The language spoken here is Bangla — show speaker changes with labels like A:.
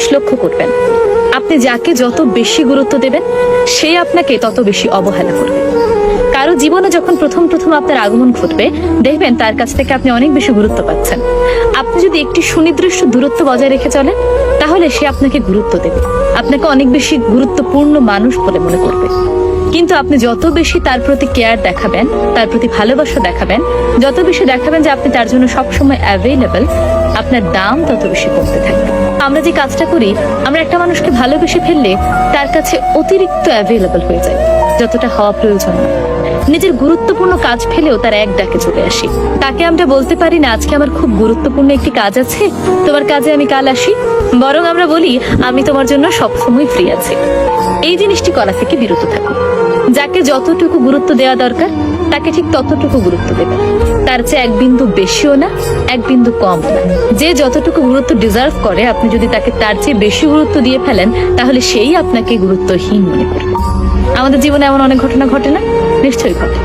A: জিনিস লক্ষ্য করবেন, আপনি যাকে যত বেশি গুরুত্ব দেবেন সে আপনাকে তত বেশি অবহেলা করবে। কারো জীবনে যখন প্রথম প্রথম আপনার আগমন ঘটবে, দেখবেন তার কাছ থেকে আপনি অনেক বেশি গুরুত্ব পাচ্ছেন। আপনি যদি একটি সুনির্দিষ্ট দূরত্ব বজায় রেখে চলেন, তাহলে সে আপনাকে গুরুত্ব দেবে, আপনাকে অনেক বেশি গুরুত্বপূর্ণ মানুষ বলে মনে করবে। কিন্তু আপনি যত বেশি তার প্রতি কেয়ার দেখাবেন, তার প্রতি ভালোবাসা দেখাবেন, যত বেশি দেখাবেন যে আপনি তার জন্য সবসময় অ্যাভেলেবল, আপনার দাম তত বেশি কমতে থাকবে। আমরা যে কাজটা করি, আমরা একটা মানুষকে ভালোবেসে ফেললে তার কাছে অতিরিক্ত অ্যাভেলেবল হয়ে যায়, যতটা হওয়া প্রয়োজন। নিজের গুরুত্বপূর্ণ কাজ ফেলেও তার এক ডাকে চলে আসি। তাকে আমরা বলতে পারি না, আজকে আমার খুব গুরুত্বপূর্ণ একটি কাজ আছে, তোমার কাজে আমি কাল আসি। বরং আমরা বলি, আমি তোমার জন্য সবসময় ফ্রি আছি। এই জিনিসটি করা থেকে বিরত থাকুন। যাকে যতটুকু গুরুত্ব দেওয়া দরকার তাকে ঠিক ততটুকু গুরুত্ব দেবেন, তার চেয়ে এক বিন্দু বেশিও না, এক বিন্দু কম না। যে যতটুকু গুরুত্ব ডিজার্ভ করে, আপনি যদি তাকে তার চেয়ে বেশি গুরুত্ব দিয়ে ফেলেন, তাহলে সেই আপনাকে গুরুত্বহীন মনে করবে। আমাদের জীবনে এমন অনেক ঘটনা ঘটে না? নিশ্চয়ই ঘটে।